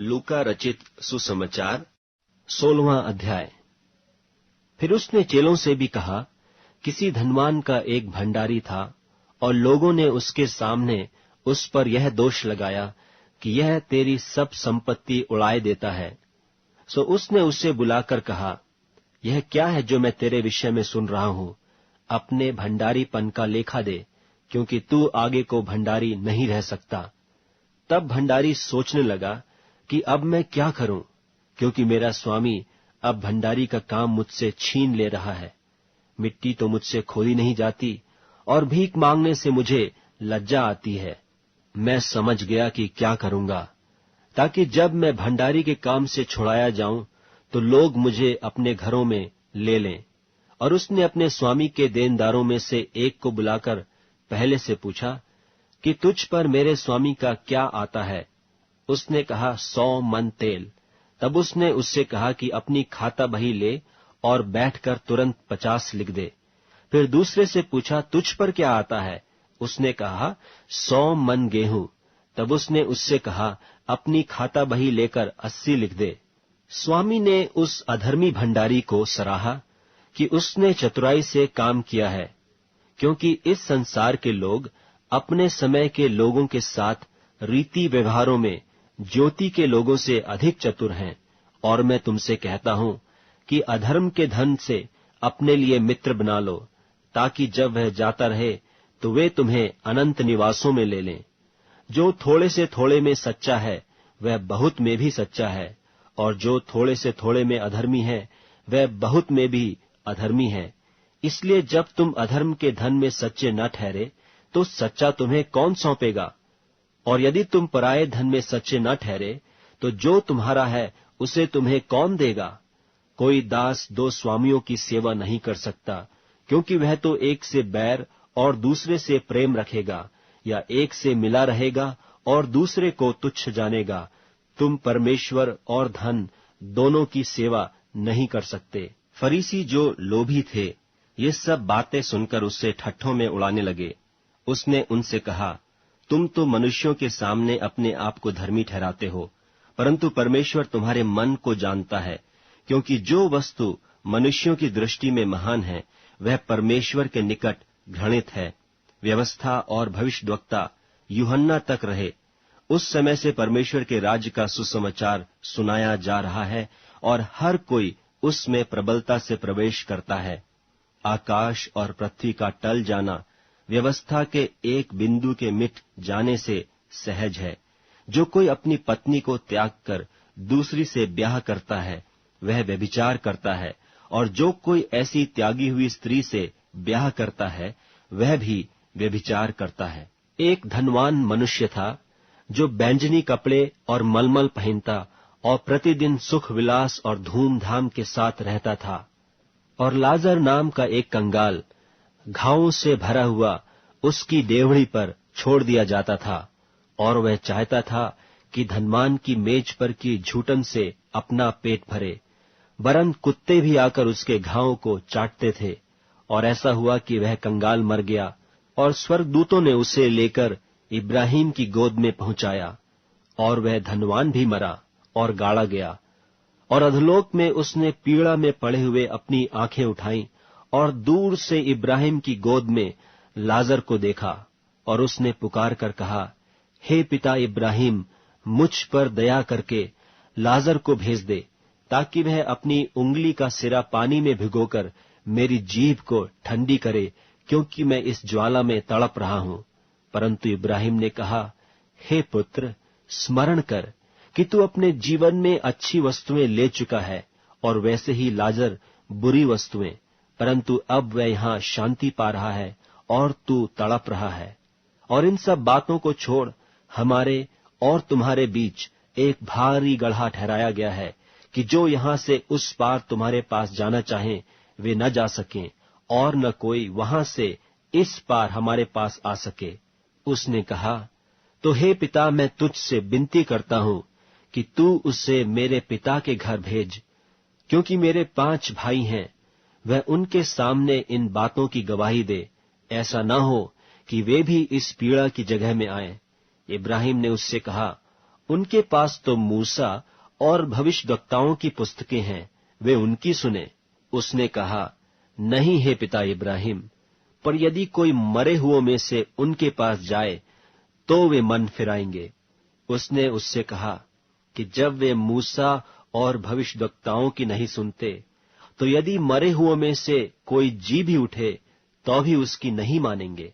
लूका रचित सुसमाचार 16वां अध्याय। फिर उसने चेलों से भी कहा, किसी धनवान का एक भंडारी था और लोगों ने उसके सामने उस पर यह दोष लगाया कि यह तेरी सब संपत्ति उड़ाए देता है। सो उसने उसे बुलाकर कहा, यह क्या है जो मैं तेरे विषय में सुन रहा हूं? अपने भंडारीपन का लेखा दे, क्योंकि तू आगे को भंडारी नहीं रह सकता। तब भंडारी सोचने लगा कि अब मैं क्या करूं, क्योंकि मेरा स्वामी अब भंडारी का काम मुझसे छीन ले रहा है। मिट्टी तो मुझसे खोदी नहीं जाती और भीख मांगने से मुझे लज्जा आती है। मैं समझ गया कि क्या करूंगा, ताकि जब मैं भंडारी के काम से छुड़ाया जाऊं तो लोग मुझे अपने घरों में ले लें। और उसने अपने स्वामी के देनदारों में से एक को बुलाकर पहले से पूछा कि तुझ पर मेरे स्वामी का क्या आता है? उसने कहा, 100 मन तेल। तब उसने उससे कहा कि अपनी खाता बही ले और बैठकर तुरंत 50 लिख दे। फिर दूसरे से पूछा, तुझ पर क्या आता है? उसने कहा, 100 मन गेहूं। तब उसने उससे कहा, अपनी खाता बही लेकर 80 लिख दे। स्वामी ने उस अधर्मी भंडारी को सराहा कि उसने चतुराई से काम किया है, क्योंकि इस संसार के लोग अपने समय के लोगों के साथ रीति व्यवहारों में ज्योति के लोगों से अधिक चतुर हैं। और मैं तुमसे कहता हूं कि अधर्म के धन से अपने लिए मित्र बना लो, ताकि जब वह जाता रहे तो वे तुम्हें अनंत निवासों में ले लें। जो थोड़े से थोड़े में सच्चा है वह बहुत में भी सच्चा है, और जो थोड़े से थोड़े में अधर्मी है वह बहुत में भी अधर्मी है। इसलिए जब तुम अधर्म के धन में सच्चे न ठहरे तो सच्चा तुम्हें कौन सौंपेगा? और यदि तुम पराये धन में सच्चे न ठहरे तो जो तुम्हारा है उसे तुम्हें कौन देगा? कोई दास 2 स्वामियों की सेवा नहीं कर सकता, क्योंकि वह तो एक से बैर और दूसरे से प्रेम रखेगा, या एक से मिला रहेगा और दूसरे को तुच्छ जानेगा। तुम परमेश्वर और धन दोनों की सेवा नहीं कर सकते। फरीसी जो लोभी थे ये सब बातें सुनकर उससे ठट्ठों में उड़ाने लगे। उसने उनसे कहा, तुम तो मनुष्यों के सामने अपने आप को धर्मी ठहराते हो, परंतु परमेश्वर तुम्हारे मन को जानता है, क्योंकि जो वस्तु मनुष्यों की दृष्टि में महान है वह परमेश्वर के निकट घृणित है। व्यवस्था और भविष्यद्वक्ता यूहन्ना तक रहे, उस समय से परमेश्वर के राज्य का सुसमाचार सुनाया जा रहा है, और हर कोई उसमें प्रबलता से प्रवेश करता है। आकाश और पृथ्वी का टल जाना व्यवस्था के एक बिंदु के मिट जाने से सहज है। जो कोई अपनी पत्नी को त्याग कर दूसरी से ब्याह करता है वह व्यभिचार करता है, और जो कोई ऐसी त्यागी हुई स्त्री से ब्याह करता है वह भी व्यभिचार करता है। एक धनवान मनुष्य था जो बैंजनी कपड़े और मलमल पहनता और प्रतिदिन सुख विलास और धूमधाम के साथ रहता था। और लाजर नाम का एक कंगाल घावों से भरा हुआ उसकी डेवढ़ी पर छोड़ दिया जाता था, और वह चाहता था कि धनवान की मेज पर की झूठन से अपना पेट भरे, वरन कुत्ते भी आकर उसके घावों को चाटते थे। और ऐसा हुआ कि वह कंगाल मर गया, और स्वर्गदूतों ने उसे लेकर इब्राहिम की गोद में पहुंचाया। और वह धनवान भी मरा और गाड़ा गया। और अधोलोक में उसने पीड़ा में पड़े हुए अपनी आंखें उठाई और दूर से इब्राहिम की गोद में लाजर को देखा, और उसने पुकार कर कहा, हे पिता इब्राहिम, मुझ पर दया करके लाजर को भेज दे, ताकि वह अपनी उंगली का सिरा पानी में भिगोकर मेरी जीभ को ठंडी करे, क्योंकि मैं इस ज्वाला में तड़प रहा हूं। परंतु इब्राहिम ने कहा, हे पुत्र, स्मरण कर कि तू अपने जीवन में अच्छी वस्तुएं ले चुका है, और वैसे ही लाजर बुरी वस्तुएं, परंतु अब वह यहां शांति पा रहा है और तू तड़प रहा है। और इन सब बातों को छोड़ हमारे और तुम्हारे बीच एक भारी गड्ढा ठहराया गया है, कि जो यहां से उस पार तुम्हारे पास जाना चाहें वे न जा सकें, और न कोई वहां से इस पार हमारे पास आ सके। उसने कहा, तो हे पिता, मैं तुझसे विनती करता हूं कि तू उसे मेरे पिता के घर भेज, क्योंकि मेरे 5 भाई हैं। वह उनके सामने इन बातों की गवाही दे, ऐसा न हो कि वे भी इस पीड़ा की जगह में आएं। इब्राहिम ने उससे कहा, उनके पास तो मूसा और भविष्यद्वक्ताओं की पुस्तकें हैं, वे उनकी सुने। उसने कहा, नहीं हे पिता इब्राहिम, पर यदि कोई मरे हुओं में से उनके पास जाए तो वे मन फिराएंगे। उसने उससे कहा कि जब वे मूसा और भविष्यद्वक्ताओं की नहीं सुनते, तो यदि मरे हुओं में से कोई जी भी उठे तो भी उसकी नहीं मानेंगे।